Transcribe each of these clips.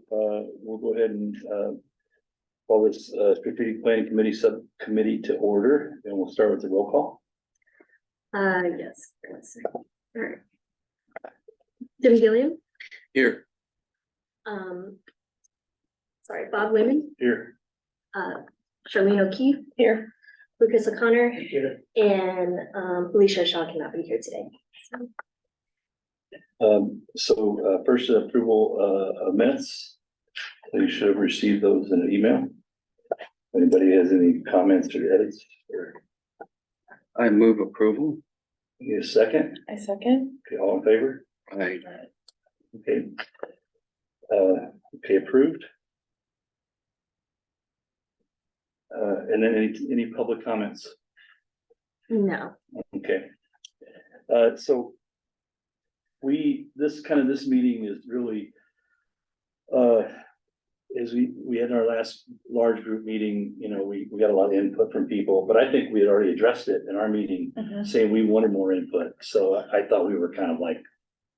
we'll go ahead and call this strategic planning committee subcommittee to order, and we'll start with the roll call. Yes. All right. Jim Gilliam. Here. Sorry, Bob Wayman. Here. Charlene O'Keefe. Here. Lucas O'Connor. Here. And Felicia Shaw cannot be here today. First approval of minutes. You should have received those in an email. Anybody has any comments or edits? I move approval. Need a second? I second. Okay, all in favor? Aye. Okay. Okay, approved. And then any public comments? No. Okay. So this meeting is really, as we had our last large group meeting, you know, we got a lot of input from people, but I think we had already addressed it in our meeting, saying we wanted more input. So I thought we were kind of like,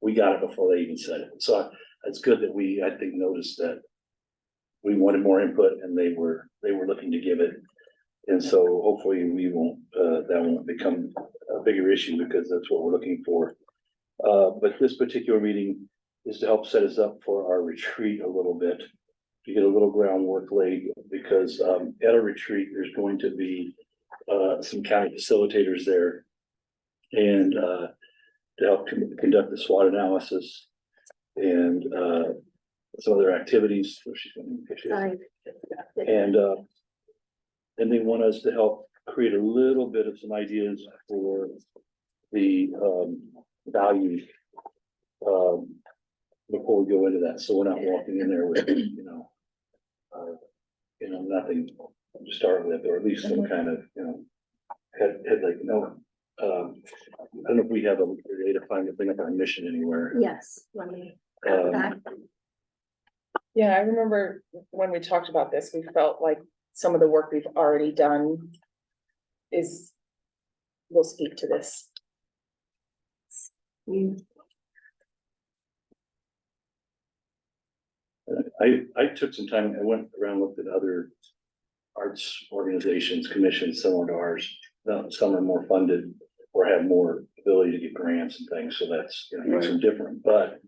we got it before they even said it. So it's good that I think, noticed that we wanted more input and they were looking to give it. And so hopefully that won't become a bigger issue, because that's what we're looking for. But this particular meeting is to help set us up for our retreat a little bit, to get a little groundwork laid, because at a retreat, there's going to be some county facilitators there, and to help conduct the SWOT analysis and some other activities. And they want us to help create a little bit of some ideas for the values before we go into that. So we're not walking in there with, nothing to start with, or at least some kind of, head like, I don't know if we have a way to bring up our mission anywhere. Yes. Let me grab that. Yeah, I remember when we talked about this, we felt like some of the work we've already done will speak to this. I took some time, I went around, looked at other arts organizations, commissions similar to ours. Some are more funded or have more ability to get grants and things, so that's, makes them different, but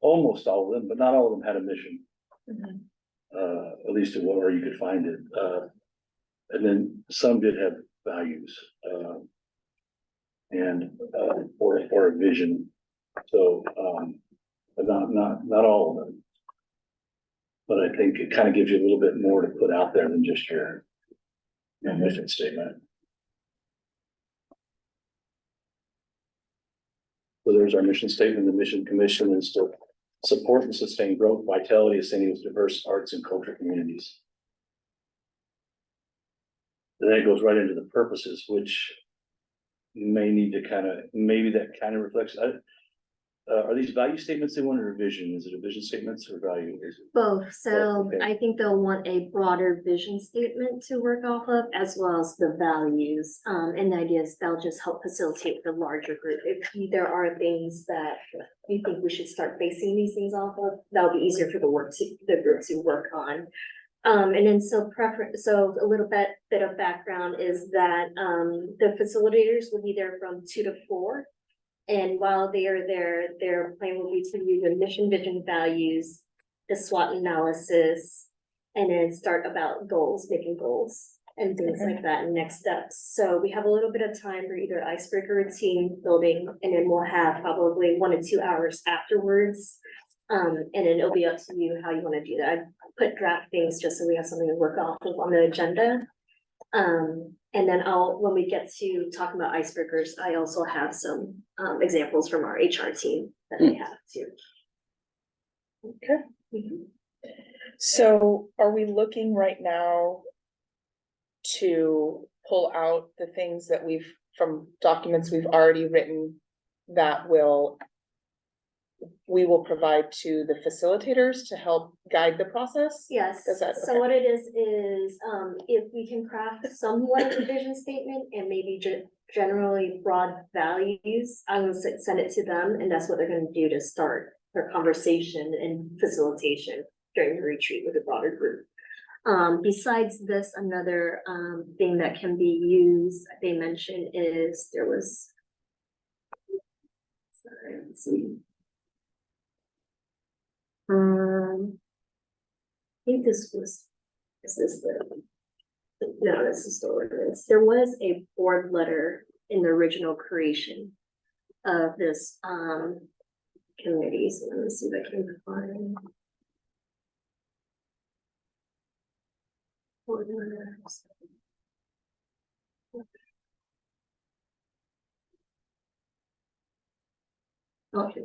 almost all of them, but not all of them had a mission. At least where you could find it. And then some did have values, or a vision. So, but not all of them. But I think it kind of gives you a little bit more to put out there than just your mission statement. So there's our mission statement. The mission commission is to support and sustain growth, vitality of San Diego's diverse arts and culture communities. And then it goes right into the purposes, which you may need to maybe that kind of reflects. Are these value statements they want, or a vision? Is it a vision statements or value? Both. So Okay. I think they'll want a broader vision statement to work off of, as well as the values. And the idea is they'll just help facilitate the larger group. If there are things that you think we should start basing these things off of, that'll be easier for the group to work on. And then so a little bit of background is that the facilitators will be there from 2 to 4. And while they are there, their plan will be to review the mission, vision, values, the SWOT analysis, and then start about making goals and things like that, and next steps. So we have a little bit of time for either icebreaker or team building, and then we'll have probably 1 to 2 hours afterwards. And then it'll be up to you how you want to do that. I put draft things just so we have something to work off of on the agenda. And then when we get to talking about icebreakers, I also have some examples from our HR team that they have too. Okay. So are we looking right now to pull out the things that from documents we've already written that we will provide to the facilitators to help guide the process? Yes, so what it is if we can craft somewhat of a vision statement and maybe generally broad values, I will send it to them, and that's what they're going to do to start or conversation and facilitation during the retreat with a broader group. Besides this, another thing that can be used, they mentioned, is there was. Sorry, let's see. I think this was, is this the, no, this is the ordinance. There was a board letter in the original creation of this committee, so let me see if I can find. Ordinance. Okay.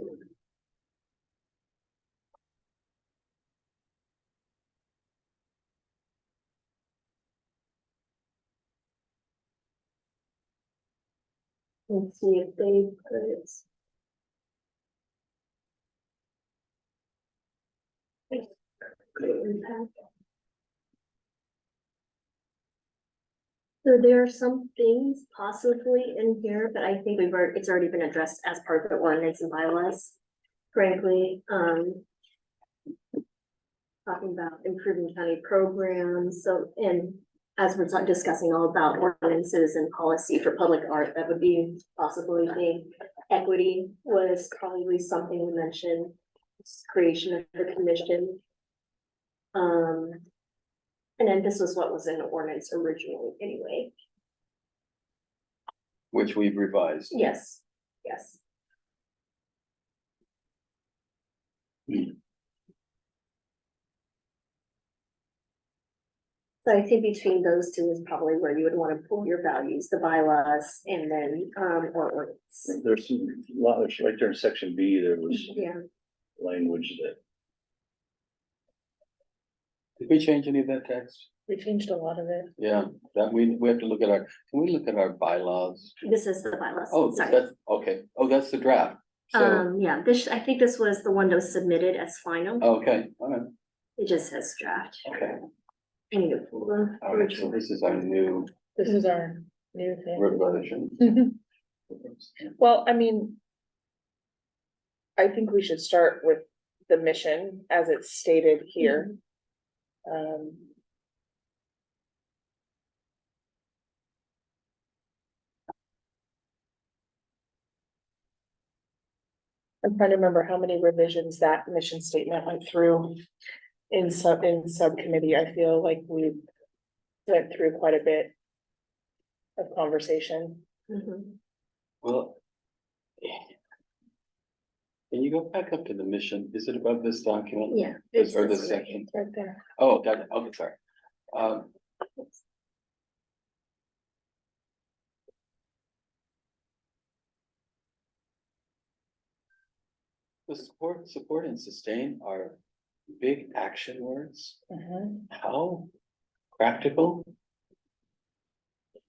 Let's see if they put it. Impact. So there are some things possibly in here, but I think it's already been addressed as part of the ordinance and bylaws. Frankly, talking about improving county programs, so, and as we're discussing all about ordinances and policy for public art, that would be possibly the equity was probably something we mentioned, creation of the commission. And then this was what was in the ordinance originally anyway. Which we've revised. Yes, yes. So I think between those two is probably where you would want to pull your values, the bylaws, and then, ordinance. There's a lot, there's right there in section B, there was Yeah, language that, Did we change any of that text? We changed a lot of it. Yeah, that we have to look at can we look at our bylaws? this is the bylaws, Oh, sorry. that's, okay. Oh, that's the draft. So, Yeah, I think this was the one that was submitted as final. okay, all right, It just says draft. okay. I need to pull the All right, so original. this is our new This is our new thing. revision. Well, I mean, I think we should start with the mission as it's stated here. I'm trying to remember how many revisions that mission statement went through in subcommittee. I feel like we went through quite a bit of conversation. Mhm. Well, can you go back up to the mission? Is it above this document? Yeah. Or this one. section? It's right there. Oh, got it. Okay, sorry. Um, the support and sustain are big action words. Mhm. How practical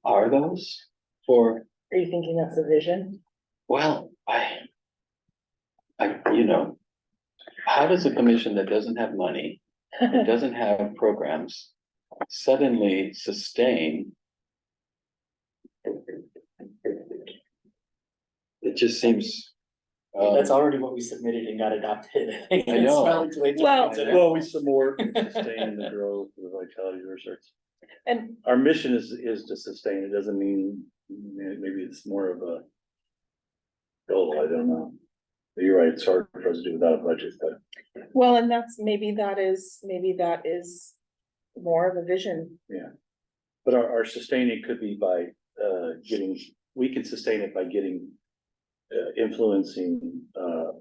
are those for, Are you thinking that's a vision? well, you know, how does a commission that doesn't have money, that doesn't have programs, suddenly sustain? It just seems. That's already what we submitted and got adopted. I know. Well- we support and sustain the growth, the vitality research. And Our mission is to sustain, it doesn't mean, maybe it's more of a goal, I don't know. But you're right, it's hard for us to do without a budget, but well, and that's, maybe that is more of a vision. but our sustaining could be by we can sustain it by getting influencing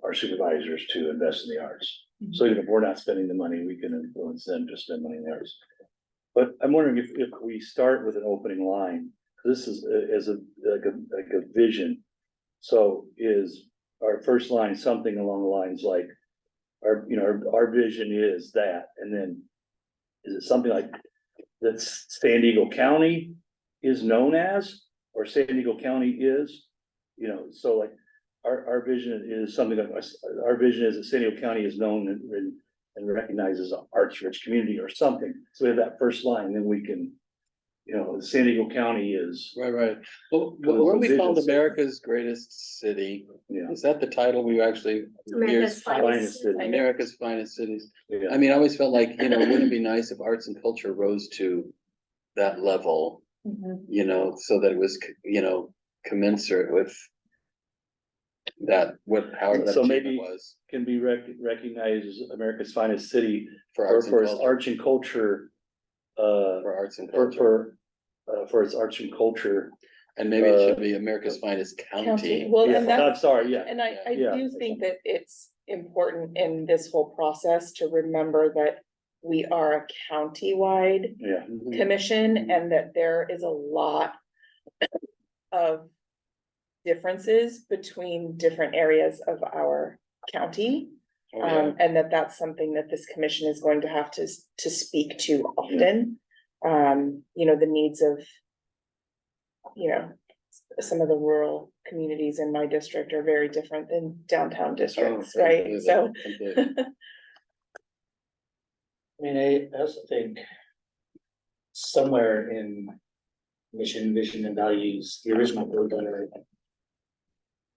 our supervisors to invest in the arts. So even if we're not spending the money, we can influence them to spend money in the arts. But I'm wondering if we start with an opening line, this is as like a vision. So is our first line something along the lines like our vision is that, and then is it something like that San Diego County is known as, or San Diego County is, so like our vision is something like our vision is that San Diego County is known and recognizes an arts rich community or something. So we have that first line, then we can you know, San Diego County is, Right. Well, Because weren't the we called vision- America's greatest city? yeah. Is that the title we actually? America's Finest finest. city. America's finest cities. Yeah. I mean, I always felt like, you know, wouldn't it be nice if arts and culture rose to that level, you know, so that it was, you know, commensurate with that, what power that So achievement maybe- was Can be recognized as America's finest city for or arts and for its culture, arts and culture. for arts and For, culture. for its arts and culture. And maybe it should be America's finest county. Well, Yeah, and that's, I'm sorry, yeah. and I Yeah. do think that it's important in this whole process to remember that we are a county-wide Yeah. commission and that there is a lot of differences between different areas of our county. Oh, yeah. And that's something that this commission is going to have to speak to often. You know, the needs of, you know, some of the rural communities in my district are very different than downtown districts, Oh, right? completely, So. completely. I mean, I also think somewhere in mission, vision and values, the original board letter. I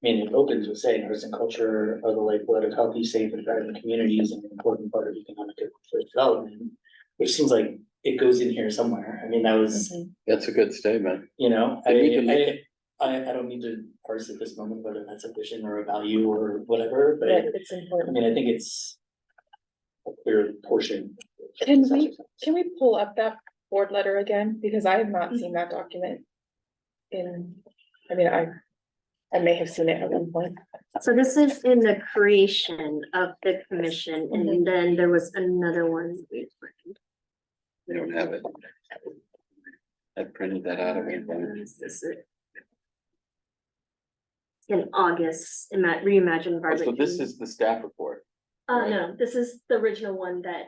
mean, it opens with saying arts and culture are the lifeblood of healthy, safe and thriving communities and an important part of economic and social development. Which seems like it goes in here somewhere. I mean, that was, That's a good statement. you know, And we can I don't need to parse at this moment whether that's a vision or a value or whatever, but But it's I important. mean, I think it's a clear portion. Can we pull up that board letter again? Because I have not seen that document I mean, I may have seen it at one point. So this is in the creation of the commission, and then there was another one. We don't have it. I printed that out of it. This is in August, Reimagine Oh, Environment. so this is the staff report No, this is the original one that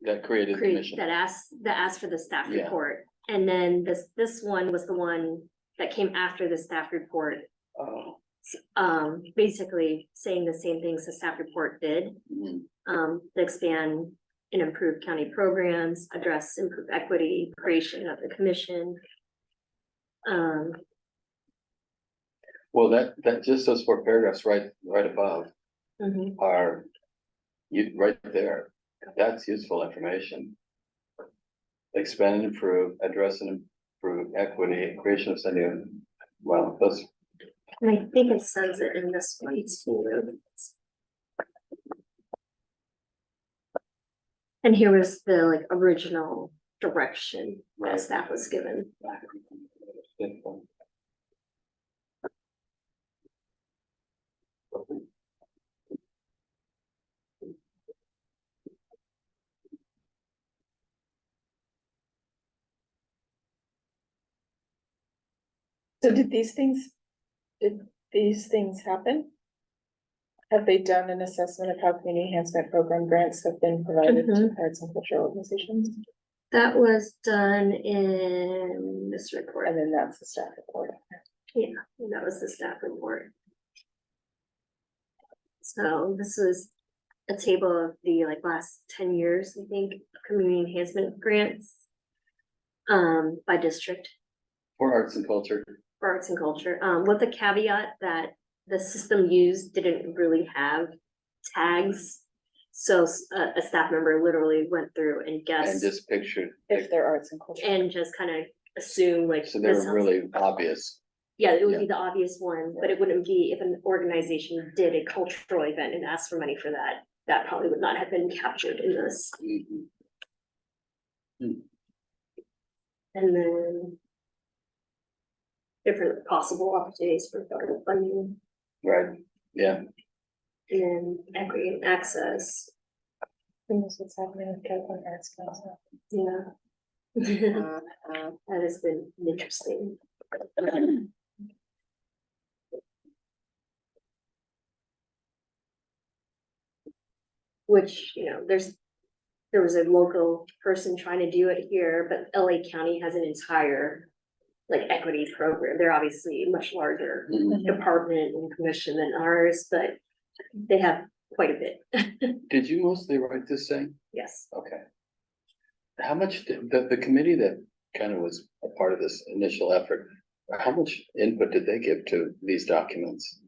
that created the commission. that asked for the staff Yeah. report. And then this one was the one that came after the staff report, Oh, basically saying the same things the staff report did. mm, To expand and improve county programs, address improve equity, creation of the commission. well, that just those four paragraphs right above Mhm. are right there. That's useful information. Expand and improve, address and improve equity, creation of sending, well, those, And I think it says it in this one too. And here was the like original direction that staff was given. So did these things happen? Have they done an assessment of how community enhancement program grants have been provided to arts and cultural organizations? That was done in this report. And then that's the staff report. Yeah, and that was the staff report. So this is a table of the like last 10 years, I think, community enhancement grants. By district for arts and culture. for arts and culture, with the caveat that the system used didn't really have tags. So a staff member literally went through and And guessed just pictured, If they're arts and culture. and just kind of assume like. so they this were sounds- really obvious. Yeah, it would be the obvious one, but it wouldn't be if an organization did a cultural event and asked for money for that, that probably would not have been captured in this. Mhm. And then different possible opportunities for federal funding Right, yeah, and then equity and access, That's what's happening with California Arts Council. yeah. That has been interesting. Which, you know, there was a local person trying to do it here, but LA County has an entire like equity program. They're obviously much larger Mhm. department and commission than ours, but they have quite a bit. Did you mostly write this thing? Yes. Okay. How much, the committee that kind of was a part of this initial effort. How much input did they give to these documents?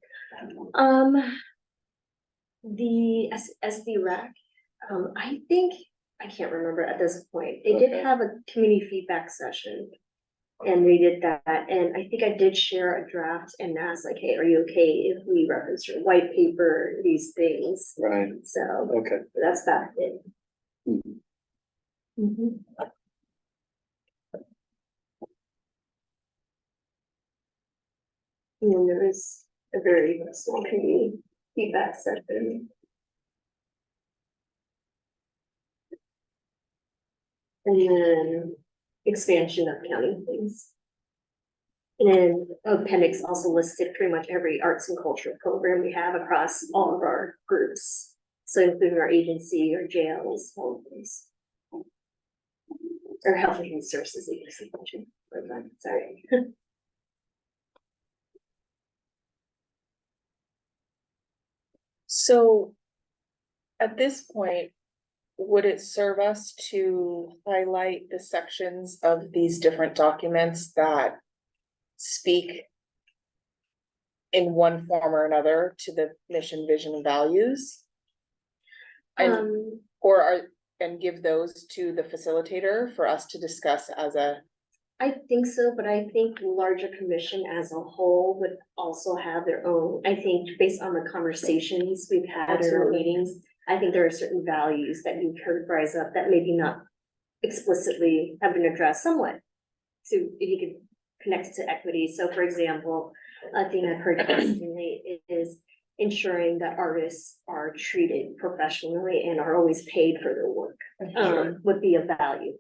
The SD rec, I think, I can't remember at this point. They did Okay. have a community feedback session. And we did that, and I think I did share a draft and asked like, hey, are you okay if we reference your white paper, these things? Right, So okay. that's about it. Mhm. Mhm. And then there is a very small community feedback session. And then expansion of county things. And then appendix also listed pretty much every arts and culture program we have across all of our groups. So including our agency, our jails, all of those. Or health and human services agency, sorry. So at this point, would it serve us to highlight the sections of these different documents that speak in one form or another to the mission, vision, and values? And, and give those to the facilitator for us to discuss as a, I think so, but I think larger commission as a whole would also have their own, I think based on the conversations we've had in our Absolutely. meetings. I think there are certain values that you could rise up that maybe not explicitly have been addressed somewhat. So if you could connect it to equity, so for example, a thing I've heard constantly is ensuring that artists are treated professionally and are always paid for their work, would be a value.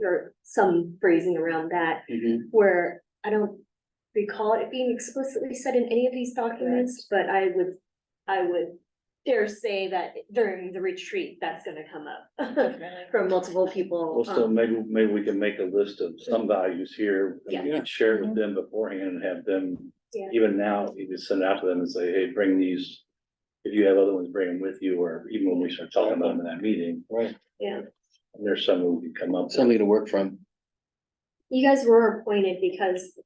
Or some phrasing around that, Mhm. where I don't recall it being explicitly said in any of these documents, but I would dare say that during the retreat, that's gonna come up from multiple people. Well, so maybe we can make a list of some values here. Yeah. And we can share it with them beforehand and have them, Yeah. even now, you can send it out to them and say, hey, bring these. If you have other ones, bring them with you, or even when we start talking about them in that meeting. Right, Yeah, And there's some we can come up with. something to work from. you guys were appointed because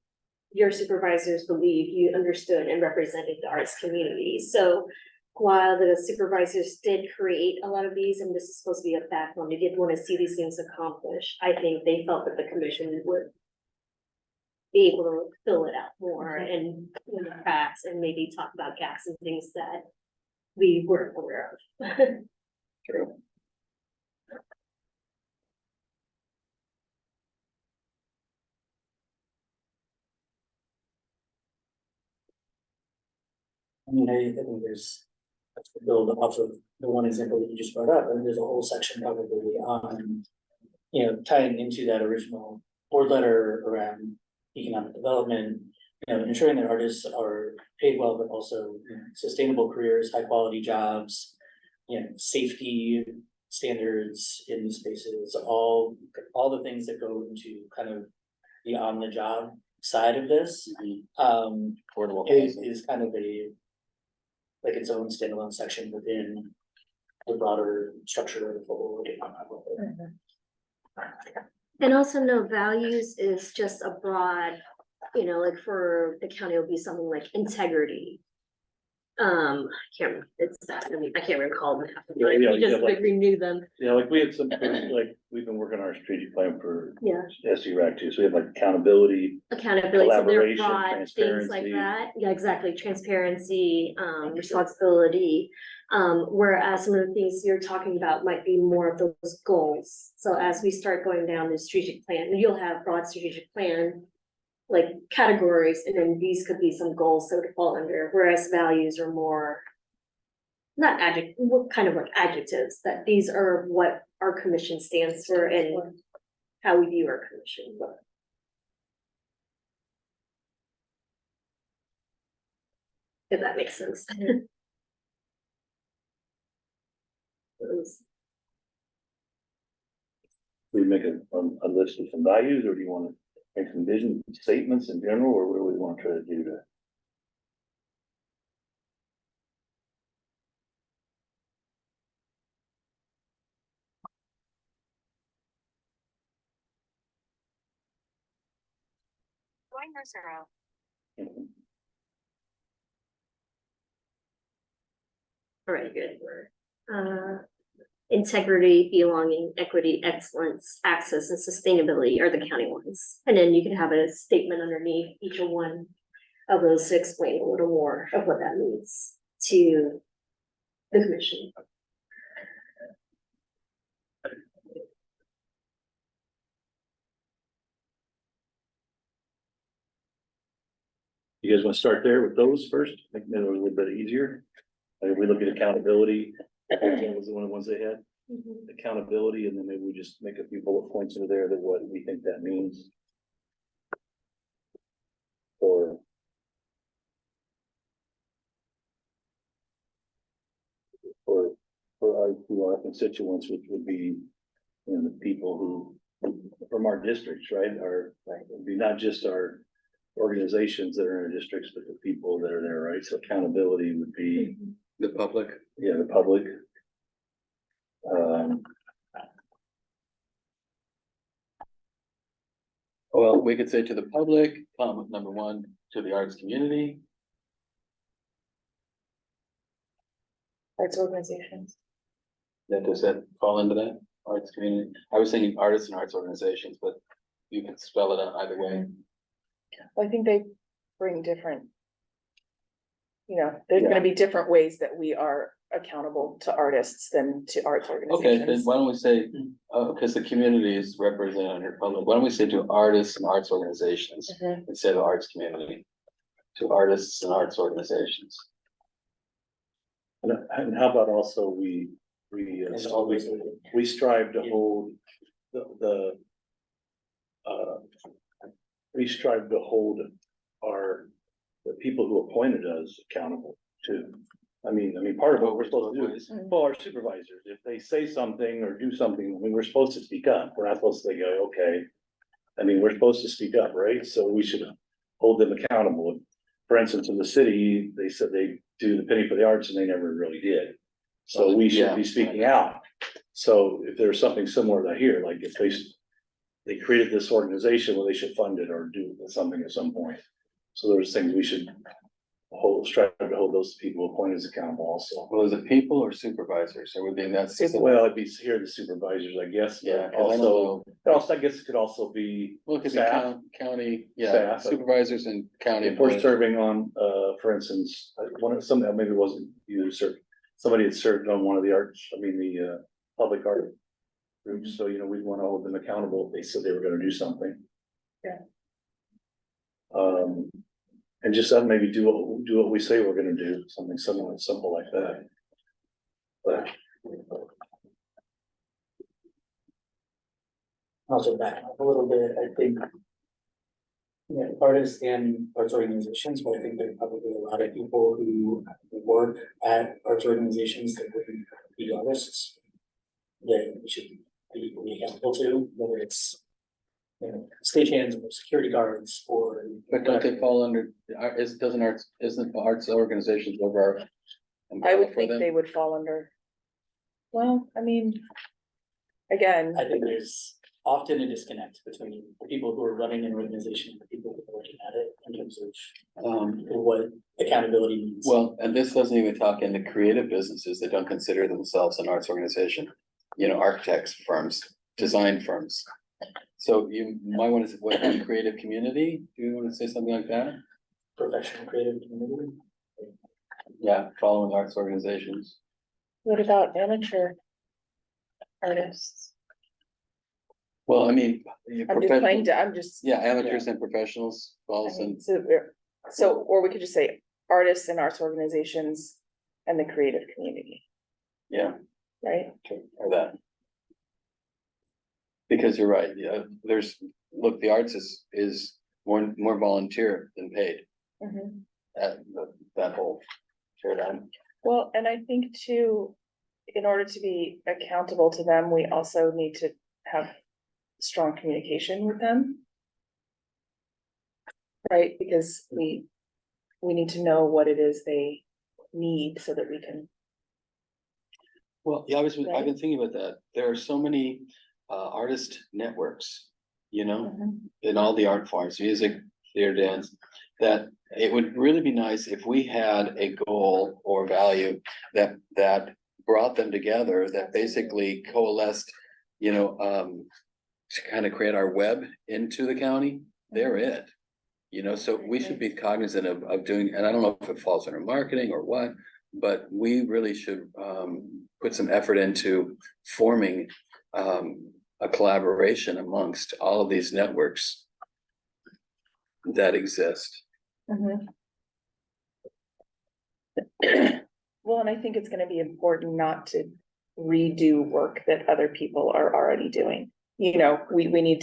your supervisors believe you understood and represented the arts community, so. While the supervisors did create a lot of these, and this is supposed to be a backbone, they did want to see these things accomplished. I think they felt that the commission would be able to fill it out more and in the cracks and maybe talk about gaps and things that we weren't aware of. True. I mean, I think there's, to build off of the one example that you just brought up, and there's a whole section probably on, you know, tying into that original board letter around economic development, you know, ensuring that artists are paid well, but also, you know, sustainable careers, high quality jobs, you know, safety standards in these spaces, all the things that go into kind of the on the job side of this. Affordable Is, housing. is kind of like its own standalone section within the broader structure of what we're looking at. And also no, values is just a broad, you know, like for the county, it'll be something like integrity. I can't, I can't recall them. Yeah, yeah, We just yeah, like- like renew them, Yeah, like we had some, like, we've been working on our strategic plan for yeah, SDRAC too, so we have like accountability. accountability, so they're Collaboration, broad, things like transparency. that, yeah, exactly, transparency, responsibility. Whereas some of the things you're talking about might be more of those goals, so as we start going down the strategic plan, you'll have broad strategic plan. Like categories, and then these could be some goals that would fall under, whereas values are more. Not adjective, what kind of like adjectives, that these are what our commission stands for and how we view our commission. If that makes sense. We make a list of some values, or do you want to make some vision statements in general, or what do we want to try to do to? All right, good. Integrity, belonging, equity, excellence, access, and sustainability are the county ones. And then you can have a statement underneath each one of those to explain a little more of what that means to the commission. You guys want to start there with those first, make it a little bit easier? Like if we look at accountability, that was one of the ones they had, accountability, and then maybe we just make a few bullet points into there that what we think that means. Or for our constituents, which would be, you know, the people who from our districts, right? Would be not just our organizations that are in our districts, but the people that are there, right? So accountability would be The public. yeah, the public. Well, we could say to the public, number one, to the arts community. Arts organizations. Does that fall into that, arts community? I was thinking artists and arts organizations, but you can spell it out either way. Well, I think they bring different. You know, there's gonna be different ways that we are accountable to artists than to arts Okay, then organizations. why don't we say, because the community is represented under public, why don't we say to artists and arts organizations Mhm. instead of arts community? To artists and arts organizations. And how about also It's always. we strive to hold we strive to hold the people who appointed us accountable too. I mean, part of what we're supposed to do is, well, our supervisors, if they say something or do something, I mean, we're supposed to speak up. We're not supposed to go, okay. I mean, we're supposed to speak up, right? So we should hold them accountable. For instance, in the city, they said they do the penny for the arts and they never really did. So we should be speaking out. So if there's something similar to here, like if they created this organization, well, they should fund it or do something at some point. So there's things we should strive to hold those people appointed as accountable also. Well, is it people or supervisors? Or would be that? Well, it'd be here the supervisors, I guess. Yeah, But 'cause I don't know. also, I guess it could also be Well, it could be staff. county, yeah, Staff. supervisors and county. If we're employees. serving on, for instance, somebody maybe it wasn't you served, somebody had served on one of the public art groups, so, you know, we'd want to hold them accountable if they said they were gonna do something. Yeah. And just maybe do what we say we're gonna do, something similar, simple like that. But, Also back up a little bit, I think. Yeah, artists and arts organizations, but I think there are probably a lot of people who work at arts organizations that wouldn't be artists. That we should be accountable to, whether it's, you know, stagehands or security guards or. But don't they fall under, isn't arts organizations over our? I would for think them? they would fall under. Well, I mean. Again, I think there's often a disconnect between the people who are running an organization and the people who are working at it in terms of what accountability means. Well, and this doesn't even talk into creative businesses that don't consider themselves an arts organization. You know, architects firms, design firms. So you might want to, what, the creative community, do you want to say something like that? Professional creative community. Yeah, following arts organizations. what about amateur artists? Well, I mean. I'm just playing, I'm just. Yeah, amateurs and professionals, I falls mean, in, so, or we could just say artists and arts organizations and the creative community, yeah, right? or that. Because you're right, yeah, look, the arts is more volunteer than paid, Mhm. that whole paradigm. Well, and I think too, in order to be accountable to them, we also need to have strong communication with them. Right, because we need to know what it is they need so that we can. Well, yeah, I've been thinking about that. There are so many artist networks, you know, in all the art forms, music, theater dance, that it would really be nice if we had a goal or value that brought them together, that basically coalesced, to kind of create our web into the county. They're it. So we should be cognizant of doing, and I don't know if it falls under marketing or what, but we really should put some effort into forming a collaboration amongst all of these networks that exist. Mhm. Well, and I think it's gonna be important not to redo work that other people are already doing. We need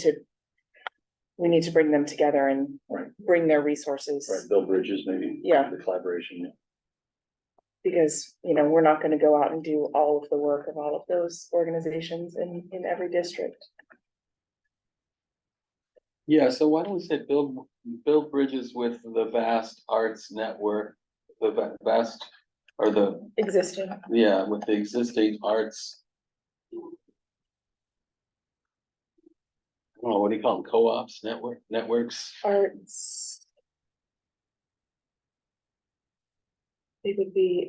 to bring them together and Right. bring their resources. Right, build bridges, maybe. Yeah. The collaboration. Because, we're not gonna go out and do all of the work of all of those organizations in every district. Yeah, so why don't we say build bridges with the vast arts network, the vast, or Existing. with the existing arts. I don't know, what do you call them, co-ops, networks? Arts. It would be,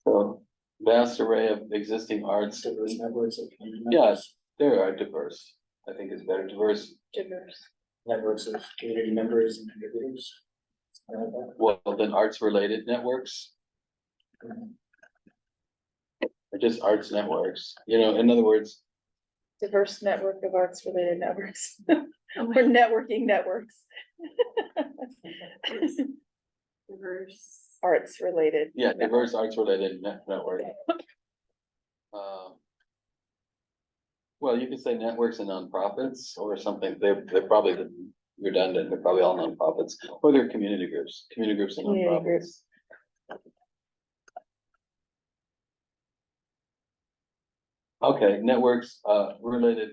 So vast array of existing arts. Diverse networks of community Yes, members, they are diverse. I think it's better diverse. diverse. networks of community members and contributors. Something like that. Well, then arts related networks, or just arts networks, in other words, Diverse network of arts related networks. Or networking networks. Diverse. Arts related. yeah, diverse arts related network. Well, you could say networks and nonprofits or something. They're probably redundant. They're probably all nonprofits, or they're community groups and Community nonprofits. groups. Okay, networks, related,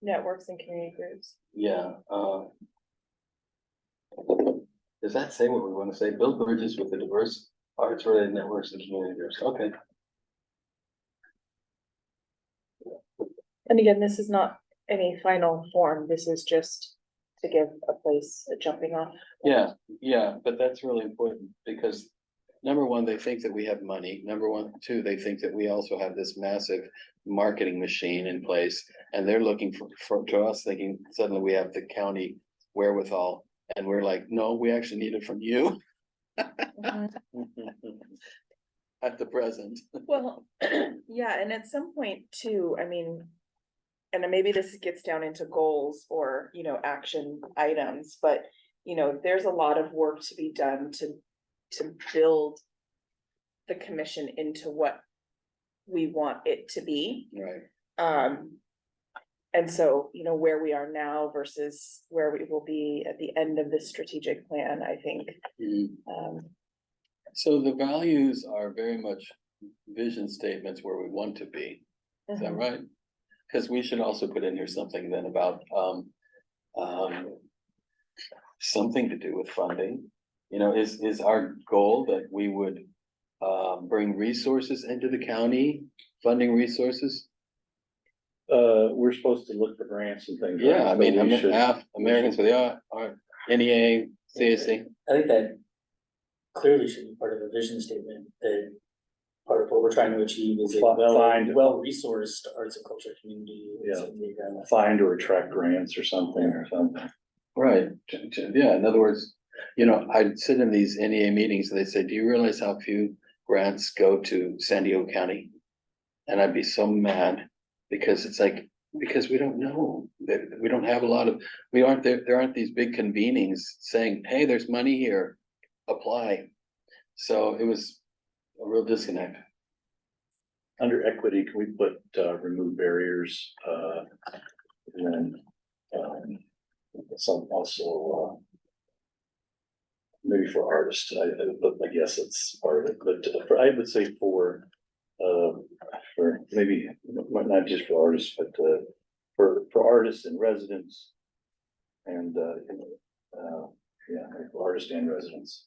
Networks and community groups. yeah, does that say what we want to say? Build bridges with the diverse arts related networks and community groups. Okay. And again, this is not any final form. This is just to give a place, a jumping off. Yeah, but that's really important because number one, they think that we have money. Two, they think that we also have this massive marketing machine in place. And they're looking to us thinking suddenly we have the county wherewithal. And we're like, no, we actually need it from you at the present. Well, yeah, and at some point too, and maybe this gets down into goals or, action items, but, there's a lot of work to be done to build the commission into what we want it to be. Right. And so, where we are now versus where we will be at the end of this strategic plan, I think. So the values are very much vision statements where we want to be. Is that right? Because we should also put in here something then about something to do with funding. Is our goal that we would bring resources into the county, funding resources? We're supposed to look for grants and things. Yeah, right? I mean, So we should- Americans for the Art, NEA, CAC. I think that clearly should be part of a vision statement, that part of what we're trying to achieve is a Find- well-resourced arts and culture community. Yeah. Find or attract grants or something. Right, yeah, in other words, I'd sit in these NEA meetings and they'd say, do you realize how few grants go to San Diego County? And I'd be so mad because it's like, because we don't know, that we don't have a lot of, there aren't these big convenings saying, hey, there's money here, apply. So it was a real disconnect. Under equity, can we put remove barriers? And then some also maybe for artists, I guess it's part of it, but I would say for maybe not just for artists, but for artists and residents and yeah, for artists and residents.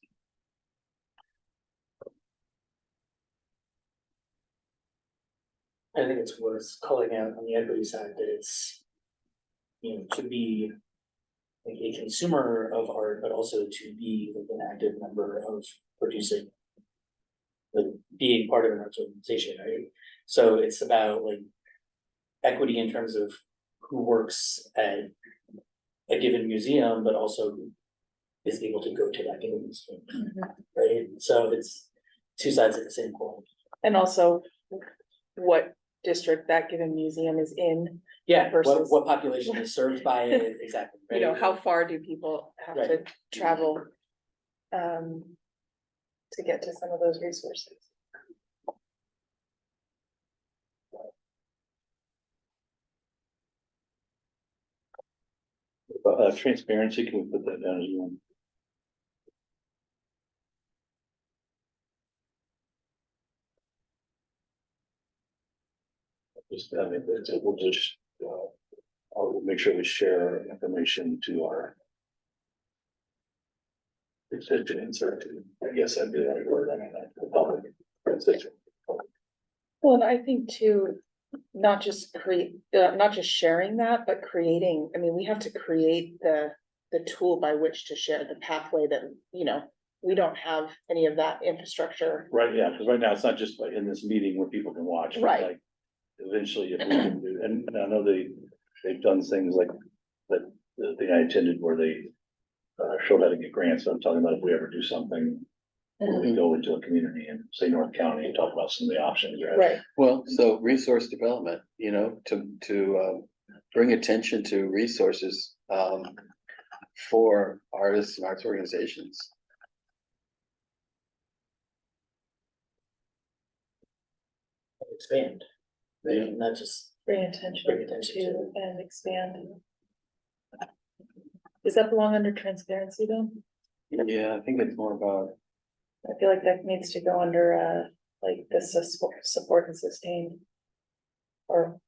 I think it's worth calling out on the equity side that it's, you know, to be like a consumer of art, but also to be like an active member of producing, like being part of an arts organization, right? So it's about like equity in terms of who works at a given museum, but also is able to go to that given museum, right? So it's two sides of the same coin. And also what district that given museum is in, Yeah, Versus- what population is served by it, exactly, you know, right? how far do people have to Right. travel? To get to some of those resources. Transparency, can we put that down as one? Just, I mean, we'll just, I'll make sure we share information to our constituents, or I guess I'd be the right word, I mean, the public constituent. Well, and I think too, not just not just sharing that, but creating, I mean, we have to create the tool by which to share the pathway that, you know, we don't have any of that infrastructure. Right, yeah, because right now it's not just like in this meeting where people can watch. but Right. like, eventually, if we can do, and I know they've done things like that, the thing I attended where they showed how to get grants, so I'm talking about if we ever do something, where we go into a community in, say, North County, and talk about some of the options, right? Right, Well, so resource development, you know, to bring attention to resources, for artists and arts organizations. Expand, right, and not just bring attention bring attention to to. and expand. Does that belong under transparency though? Yeah, I think it's more about, I feel like that needs to go under like the support and sustain. Or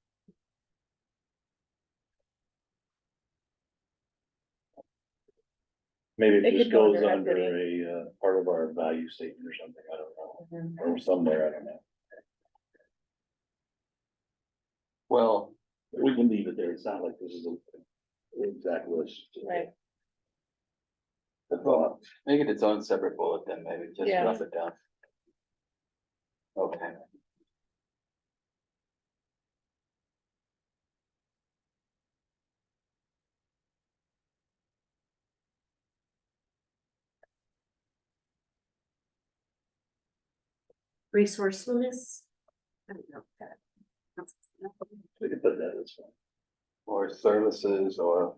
Maybe It it just could go goes under under a, part of our value statement or something, I don't know, or somewhere, I don't know. well, We can leave it there, it's not like this is a exact list. right, well, make it its own separate bullet then, maybe, just Yeah. drop it down. Okay. Resourcefulness. I don't know. We can put that as well. Or services, or,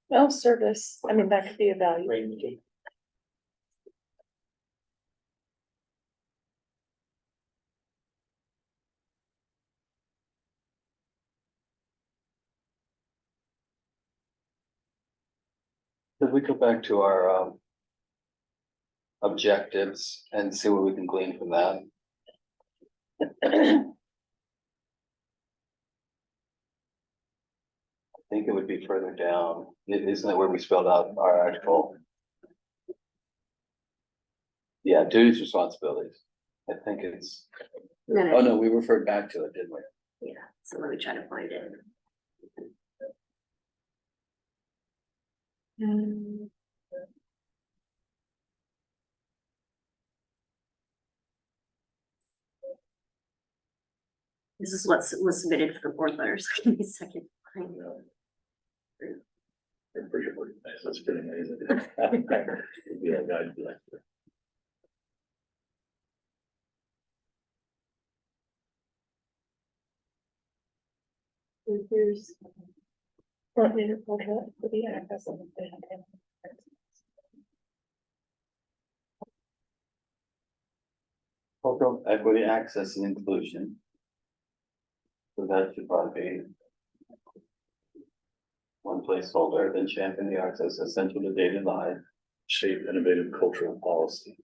well, service, I mean, that could be a value. Rainmaking. could we go back to our objectives and see what we can glean from that? I think it would be further down, isn't that where we spelled out our actual? Yeah, duties, responsibilities, I think it's, oh no, we referred back to it, didn't we? Yeah, so let me try to find it. This is what was submitted for the board letters. Give me a second. They're pretty organized, that's pretty amazing. Yeah, guys, like, Here's. Cultural equity, access and inclusion. So that should probably be one placeholder, then champion the arts as essential to daily life. shape innovative cultural policy,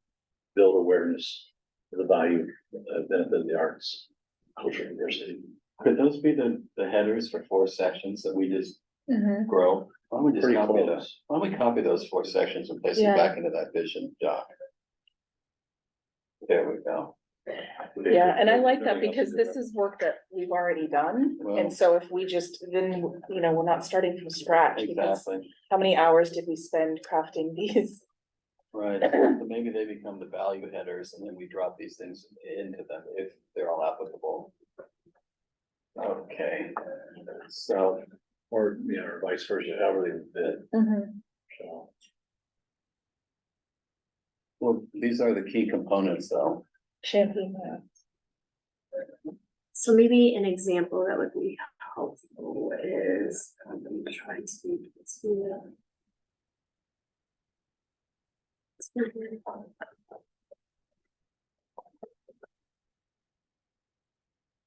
build awareness of the value, benefit of the arts, cultural diversity. Could those be the headers for 4 sections that we just Mhm. grow? Why don't we just Pretty copy close. those? Why don't we copy those 4 sections and place them Yeah. back into that vision doc? There we go. Yeah, and I like that because this is work that we've already done, Well- and so if we just, then, we're not starting from scratch. Because Exactly, how many hours did we spend crafting these? right, so maybe they become the value headers and then we drop these things into them if they're all applicable. Okay, so, Or, or vice versa, however they fit, so. well, these are the key components though. Champagne. So maybe an example that would be helpful is, I'm trying to see. It's not really fun.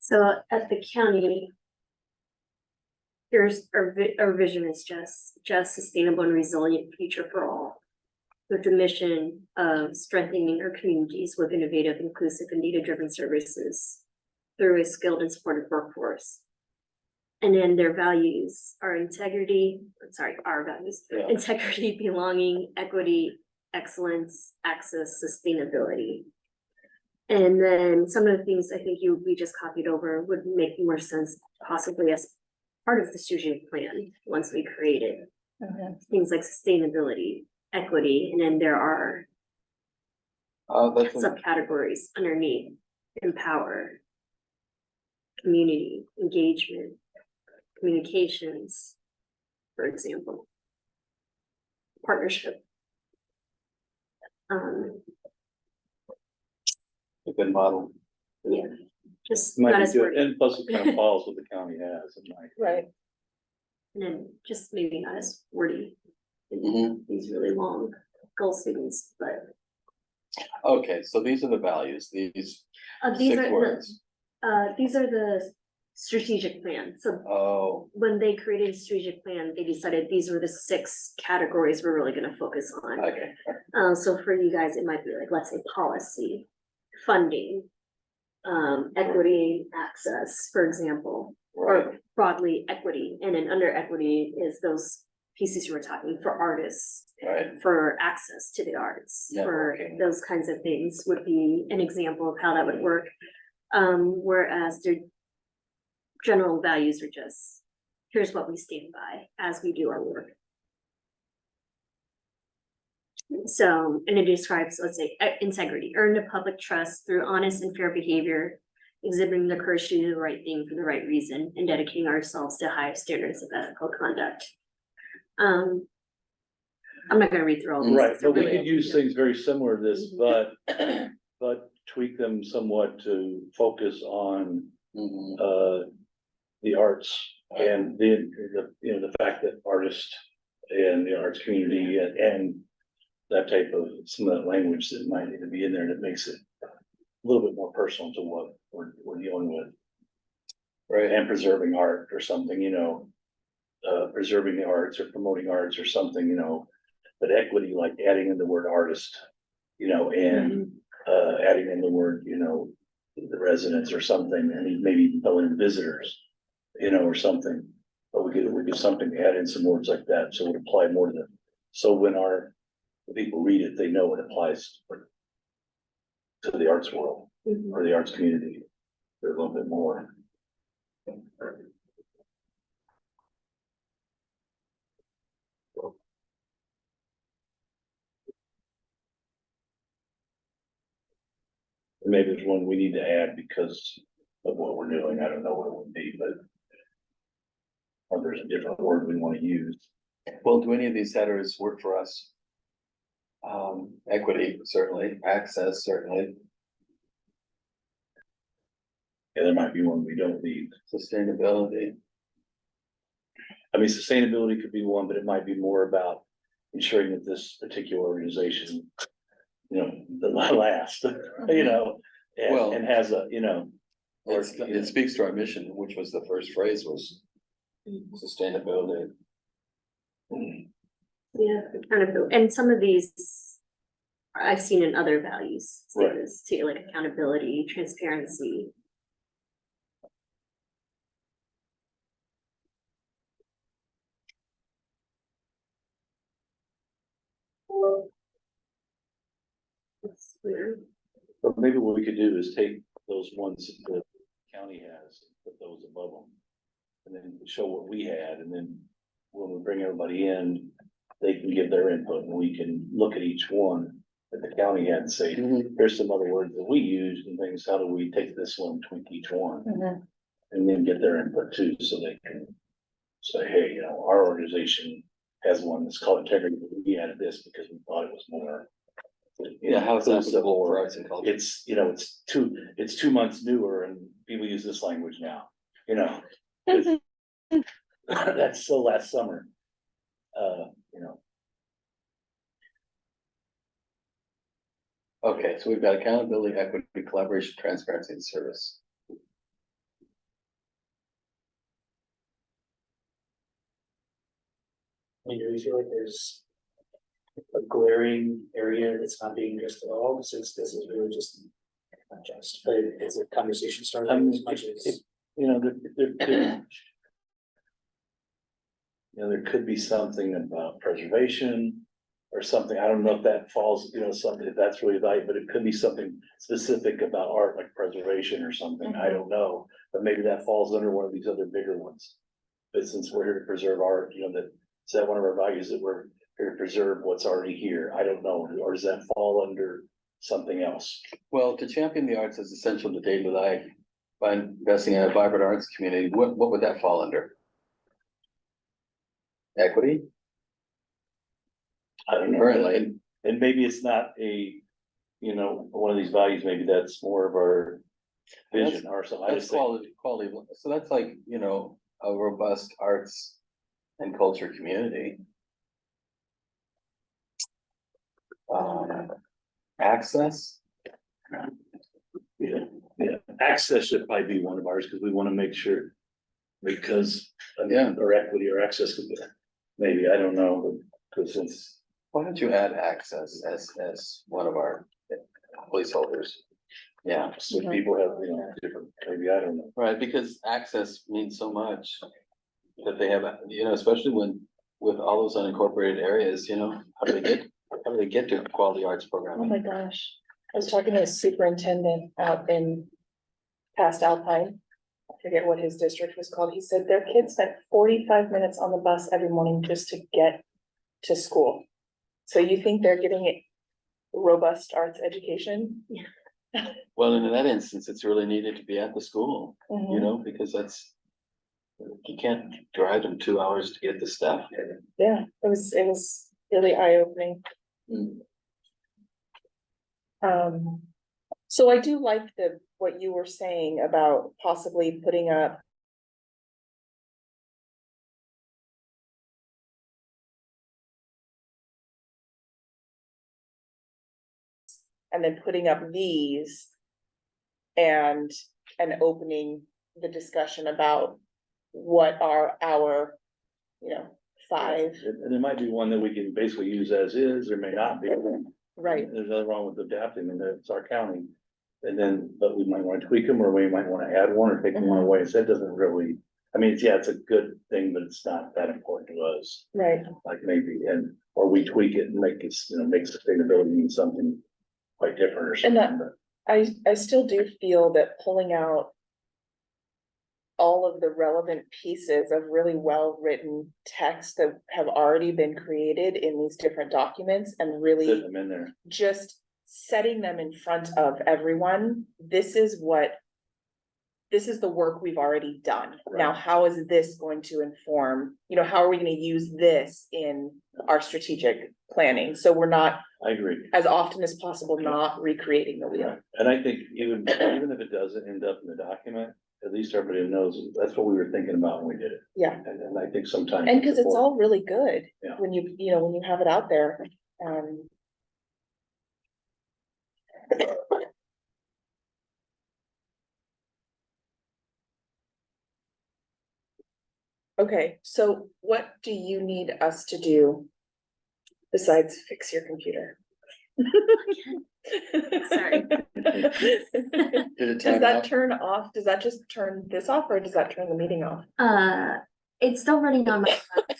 So at the county, here's our vision is just sustainable and resilient future for all. With the mission of strengthening our communities with innovative, inclusive, and data-driven services through a skilled and supportive workforce. And then their values are our values, Yeah. integrity, belonging, equity, excellence, access, sustainability. And then some of the things I think we just copied over would make more sense possibly as part of the strategic plan once we create it. Things like sustainability, equity, and then there are That's a, subcategories underneath: empower, community, engagement, communications, for example, partnership. a good model. Yeah, just Might not be as good, wordy, and plus it kind of follows what the county has, it might. Right, and then just maybe not as wordy. in Mhm. These really long goal statements, but Okay, so these are the values, these these 6 are words. these are the strategic plan. So Oh, when they created a strategic plan, they decided these were the 6 categories we're really gonna focus on. okay, So for you guys, it might be like, let's say, policy, funding, equity, access, for example, right, or broadly equity. And then under equity is those pieces you were talking for artists, right, for access to the arts, Yeah, for okay. those kinds of things would be an example of how that would work. Whereas their general values are just, here's what we stand by as we do our work. So, and it describes, let's say, integrity, earn the public trust through honest and fair behavior, exhibiting the courage to do the right thing for the right reason, and dedicating ourselves to high standards of ethical conduct. I'm not gonna read through all these. Right, they're but we really- could use things very similar to this, Mhm. but tweak them somewhat to focus on, mhm, the arts and the fact that artists and the arts community and that type of, some of that language that might need to be in there that makes it a little bit more personal to what we're dealing with. right, And preserving art or something, preserving the arts or promoting arts or something, but equity, like adding in the word artist, and adding in the word, the residents or something, and maybe throw in visitors, or something. But we could something to add in some words like that, so it would apply more to them. So when the people read it, they know it applies to the arts world Mhm. or the arts community a little bit more. Maybe there's one we need to add because of what we're doing. I don't know what it would be, but. Or there's a different word we want to use. well, do any of these headers work for us? Equity, certainly, access, certainly, Yeah, there might be one we don't need. sustainability, I mean, sustainability could be one, but it might be more about ensuring that this particular organization, the last, Well- and has a, or, it speaks to our mission, which was the first phrase was sustainability. Yeah, accountability, and some of these I've seen in other values Right. statements too, like accountability, transparency. That's weird. But maybe what we could do is take those ones that the county has, put those above them. And then show what we had, and then when we bring everybody in, they can give their input, and we can look at each one that the county had and say, here's some other words that we used and things, how do we take this one, tweak each one? And then get their input too, so they can say, hey, you know, our organization has one that's called integrity, but we added this because we thought it was more. Yeah, how it's inclusive, applicable for or arts and culture. it's, you know, it's 2 months newer and people use this language now, you know. 'Cause that's so last summer, you know. Okay, so we've got accountability, equity, collaboration, transparency, and service. I mean, do you feel like there's a glaring area that's not being addressed at all, since this is really just, not just, but it's a conversation starter as much as. You know, there could be something about preservation or something. I don't know if that falls, you know, something, if that's really valuable, but it could be something specific about art, like preservation or something. I don't know, but maybe that falls under one of these other bigger ones. But since we're here to preserve art, you know, is that one of our values, that we're here to preserve what's already here? I don't know, or does that fall under something else? Well, to champion the arts is essential to daily life. By investing in a vibrant arts community, what would that fall under? Equity? I don't know. Currently. And maybe it's not a, you know, one of these values, maybe that's more of our vision or something. I That's just think, quality, so that's like, you know, a robust arts and culture community. Access? yeah, access should probably be one of ours, because we want to make sure. Because, I mean, or equity or access, maybe, I don't know, because since. Why don't you add access as one of our placeholders? Yeah. So people have, you know, different, maybe, I don't know. Right, because access means so much that they have, you know, especially with all those unincorporated areas, you know, how do they get to quality arts Oh programming? my gosh, I was talking to a superintendent out in past Alpine. I forget what his district was called. He said their kids spent 45 minutes on the bus every morning just to get to school. So you think they're getting a robust arts education? Well, in that instance, it's really needed to be at the school, you Mhm. know, because you can't drive them 2 hours to get the stuff. Yeah, it was really eye-opening. So I do like what you were saying about possibly putting up. And then putting up these. And opening the discussion about what are our, you know, 5. And it might be one that we can basically use as is, or may not be. Right. There's nothing wrong with adapting, and it's our county. And then, but we might want to tweak them, or we might want to add one or take one away, so it doesn't really, I mean, it's a good thing, but it's not that important to us. Right. Like maybe, or we tweak it and make it, you know, make sustainability mean something quite different or something. But I still do feel that pulling out all of the relevant pieces of really well-written text that have already been created in these different documents and fit really them in there. just setting them in front of everyone. This is the work we've already done. Now, how is this going to inform, you know, how are we going to use this in our strategic planning? So we're not, I agree. as often as possible, not recreating the wheel. And I think even if it doesn't end up in the document, at least everybody knows that's what we were thinking about when we did it. Yeah. And I think sometimes. And because it's all really good Yeah. when you have it out there. Okay, so what do you need us to do besides fix your computer? Sorry. Does that turn off? Does that just turn this off, or does that turn the meeting off? It's still running on my laptop,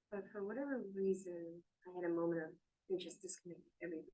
but for whatever reason, I had a moment of it just disconnected everything.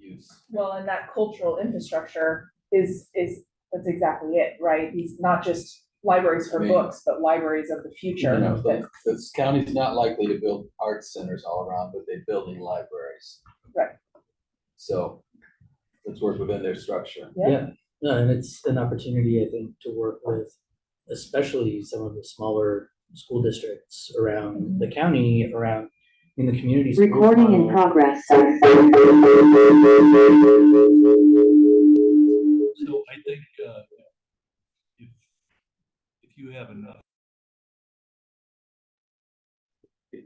use. Well, and that cultural infrastructure is, that's exactly it, right? These, not just libraries for I mean- books, but libraries of the future. You know, that- the county's not likely to build arts centers all around, but they're building libraries. Right. So let's work within their structure. Yeah. No, and it's an opportunity, I think, to work with especially some of the smaller school districts around the county, around in the community. schools Recording in model. progress. So I think, if you have enough.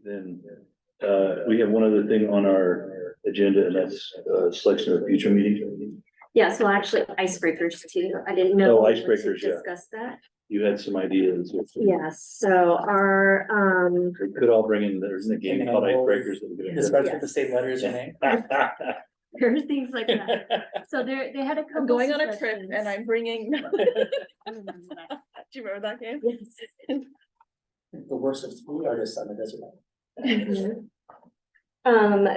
Then, we have one other thing on our agenda, and that's, selection of future meeting. Yeah, so actually icebreakers too. I didn't know. Oh, we were to icebreakers, yeah. Discuss that. You had some ideas. Yes, so our, We could all bring in, there's a game called icebreakers. that we're It gonna starts with the same letters Yes. or name. there are things like that. So they had a couple. I'm going on a trip suggestions. and I'm bringing. Do I remember that. you remember that game? Yes. The worst of three artists on the desert. Mhm.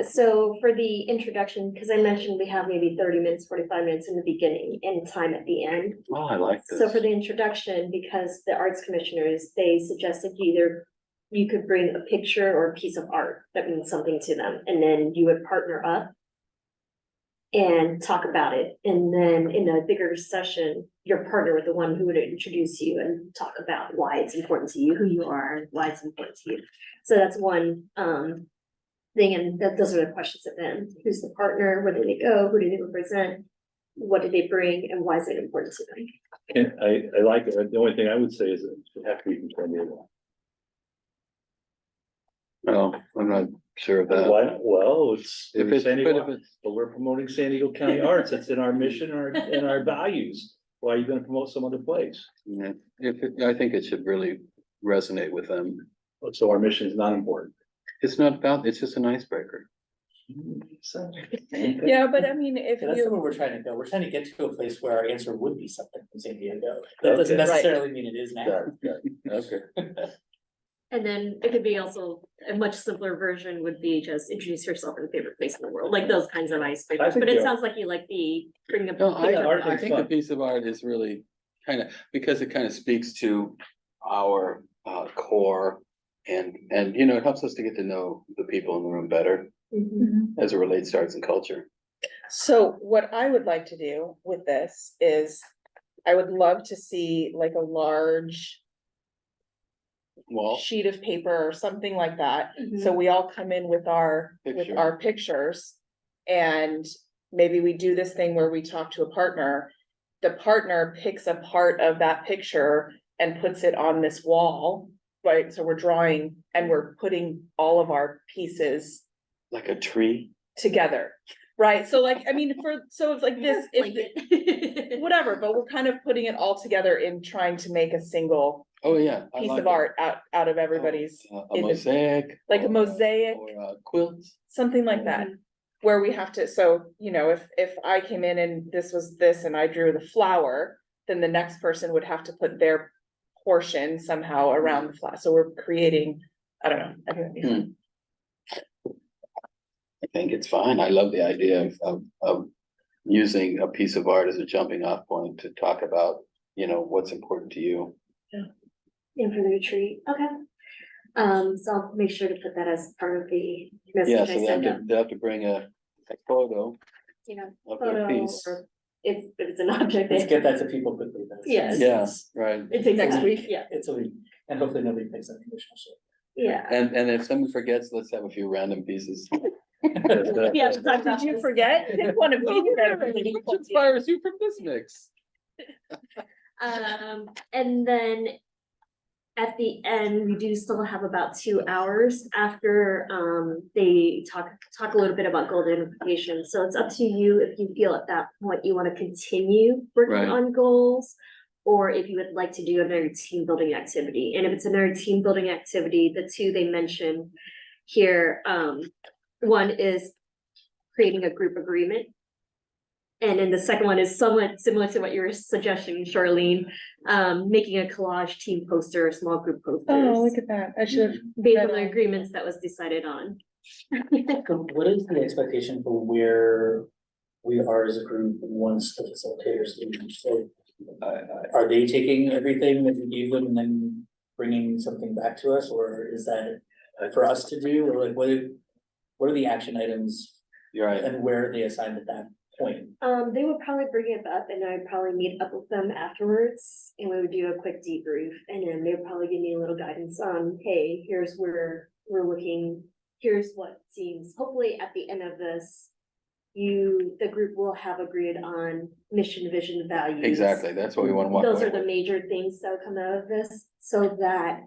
So for the introduction, because I mentioned we have maybe 30 minutes, 45 minutes in the beginning and time at the end. Oh, I like this. So for the introduction, because the arts commissioners, they suggested you could bring a picture or a piece of art that means something to them, and then you would partner up and talk about it. And then in a bigger session, your partner with the one who would introduce you and talk about why it's important to you, who you are, and why it's important to you. So that's one thing, and those are the questions at the end. Who's the partner? Where do they go? Who do they represent? What do they bring, and why is it important to them? And I like it. The only thing I would say is that it have to be from San Diego. No, I'm not sure of that. Why? Well, it's. If it's, San but Diego, if it's, but we're promoting San Diego County arts. It's in our mission, in our values. Why are you gonna promote some other place? yeah, I think it should really resonate with them. So our mission is not important. It's not about, it's just an icebreaker. Yeah, but I mean, if That's you, where we're trying to go. We're trying to get to a place where our answer would be something from San Diego. That doesn't Okay. necessarily mean it is now. Okay. And then it could be also, a much simpler version would be just introduce yourself in a favorite place in the world, like those kinds of I icebreakers, think but it you're- sounds like you like the bring up. No, I art's think the fun. piece of art is really kind of, because it kind of speaks to our core and, you know, it helps us to get to know the people in the room better Mhm. as it relates to arts and culture. so what I would like to do with this is, I would love to see like a large Well, sheet of paper or something like that. Mhm. So we all come in with our Picture. pictures. And maybe we do this thing where we talk to a partner. The partner picks a part of that picture and puts it on this wall, right? So we're drawing and we're putting all of our pieces like a tree. together, right? So like, I mean, so it's like this, Blanket. whatever, but we're kind of putting it all together in trying to make a single Oh, yeah. I piece like of it. art out of everybody's, A in the- mosaic. like a or- mosaic. Or a quilt. something like that. Where we have to, so, you know, if I came in and this was this and I drew the flower, then the next person would have to put their portion somehow around the flower. So we're creating, I don't know. I think that'd be fun. I think it's fine. I love the idea of using a piece of art as a jumping off point to talk about, you know, what's important to you. And for the retreat, okay. So I'll make sure to put that as part of the Yeah, message I so send out. they have to bring a photo You know, of their photo, piece. or if it's an object. Let's they- get that to people quickly. Then. Yes. Yes, right. It takes Next time. week? Yeah, It's a week, and hopefully nobody picks up conditional shit. yeah. And if someone forgets, let's have a few random pieces. Yeah, to talk about Did you this. forget? Pick one of these. Which inspires you from this mix? And then at the end, we do still have about 2 hours after, they talk a little bit about goal identification. So it's up to you if you feel at that point you want to continue working Right. on goals, or if you would like to do another team building activity. And if it's another team building activity, the two they mentioned here, one is creating a group agreement. And then the second one is somewhat similar to what you were suggesting, Charlene, making a collage team poster, or small group Oh, posters, look at that. I should have. based on the agreements that was decided on. So what is the expectation for where we are as a group once the facilitators leave, so. Are they taking everything that we gave them and then bringing something back to us, or is that for us to do, or like what are the action items You're right. and where are they assigned at that point? They would probably bring it up and I'd probably meet up with them afterwards and we would do a quick debrief and then they'd probably give me a little guidance on, hey, here's where we're looking. Here's what seems, hopefully at the end of this, the group will have agreed on mission, vision, values. Exactly, that's what we want to walk Those away are the with. major things that will come out of this, so that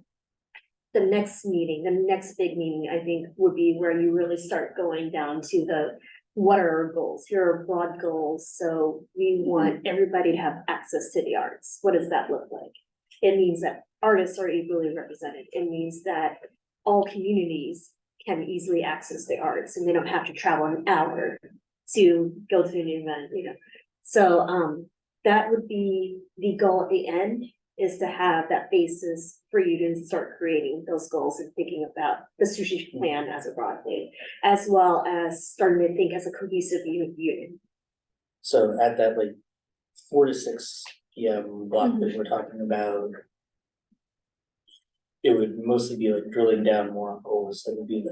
the next meeting, the next big meeting, I think, would be where you really start going down to what are our goals? Here are broad goals, so we want everybody to have access to the arts. What does that look like? It means that artists are equally represented. It means that all communities can easily access the arts and they don't have to travel an hour to go to an event, So, that would be the goal at the end, is to have that basis for you to start creating those goals and thinking about the strategic plan as a broad thing, as well as starting to think as a cohesive unit. So at that like 4 to 6 PM block that we're talking about. It would mostly be like drilling down more on goals, that would be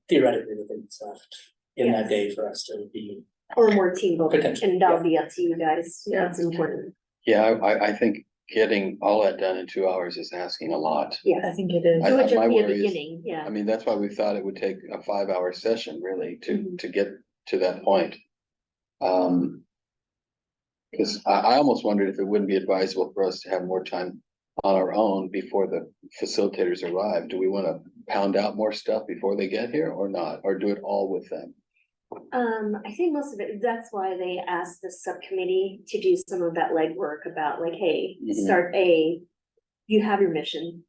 theoretically the thing that's left in that day for us to be. Or more team building, Potentially, and that'll be up to you guys, Yeah. that's important, Yeah, I think getting all that done in 2 hours is asking a lot. I yes. think it is. It would my just be a worry is- beginning, yeah. I mean, that's why we thought it would take a 5-hour session really Mhm. to get to that point. Cause I almost wondered if it wouldn't be advisable for us to have more time on our own before the facilitators arrive. Do we wanna pound out more stuff before they get here or not, or do it all with them? I think most of it, that's why they asked the subcommittee to do some of that legwork about like, hey, Mhm. you have your mission.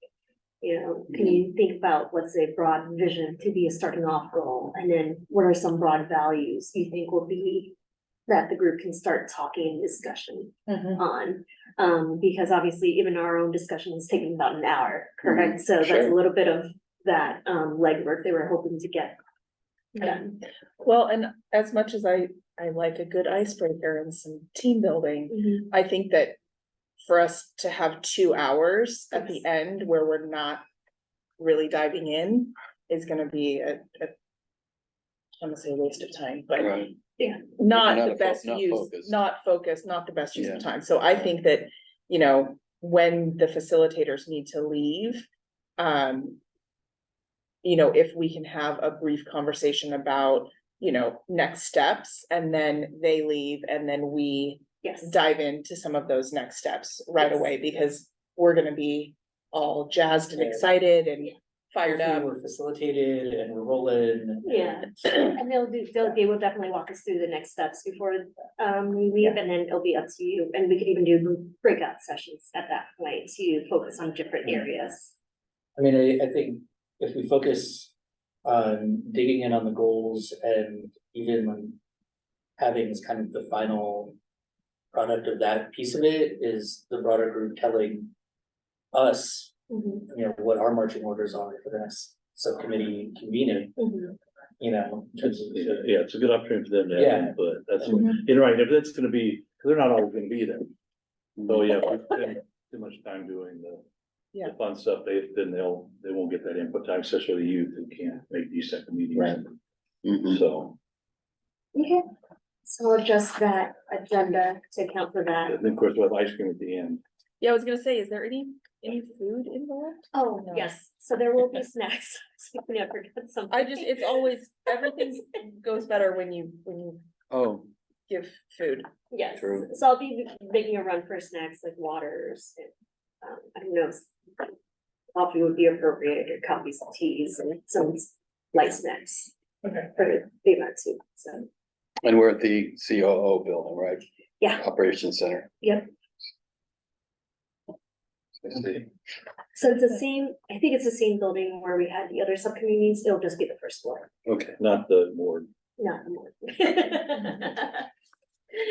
Can you think about what's a broad vision to be a starting off goal? And then what are some broad values you think will be that the group can start talking and discussion Mhm. on? Because obviously even our own discussion is taking about an hour, correct? So that's Sure. a little bit of that legwork they were hoping to get done. Well, and as much as I like a good icebreaker and some team building, Mhm. I think that for us to have 2 hours at the Yes. end where we're not really diving in is gonna be I'm gonna say a waste of time, but Right. not Not the best not use, focused. not focused, not the best use Yeah. of time. So I think that, when the facilitators need to leave, if we can have a brief conversation about, next steps, and then they leave, and then we Yes. dive into some of those next steps right away, because we're gonna be all jazzed and Yeah. excited and fired Hopefully up. we're facilitated and we're rolling. Yeah. And they will definitely walk us through the next steps before we leave, and then it'll be up to you, and we could even do breakout sessions at that point to focus on different areas. I mean, I think if we focus on digging in on the goals and even when having as kind of the final product of that piece of it is the broader group telling us, Mhm. what our marching orders are for the next subcommittee convening, Mhm. in terms of. Yeah, it's a good opportunity for them to Yeah. have input, that's, Mhm. right, if it's gonna be, cause they're not always gonna be there. So, yeah, if we spend too much time doing the Yeah. fun stuff, then they won't get that input time, especially the youth who can't make these second meetings. Right. Mhm. So, Okay, so adjust that agenda to account for that. and then of course we'll have ice cream at the end. Yeah, I was gonna say, is there any food involved? Oh, No. yes, so there will be snacks. I forgot something. it's always, everything goes better when you Oh, give food. Yes, True. so I'll be making a run for snacks like waters and, I don't know. Coffee would be appropriate, or coffees and teas and some light snacks. Okay. For the event too, so, and we're at the COO building, right? yeah, Operations Center. yep. I see. So it's the same, I think it's the same building where we had the other subcommittees, it'll just be the first floor, Okay, Not the board. not the more.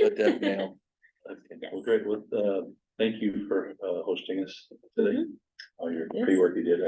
the deaf nail. Okay, well, great, well, thank you for hosting us today. All your Yes. pre-work you did,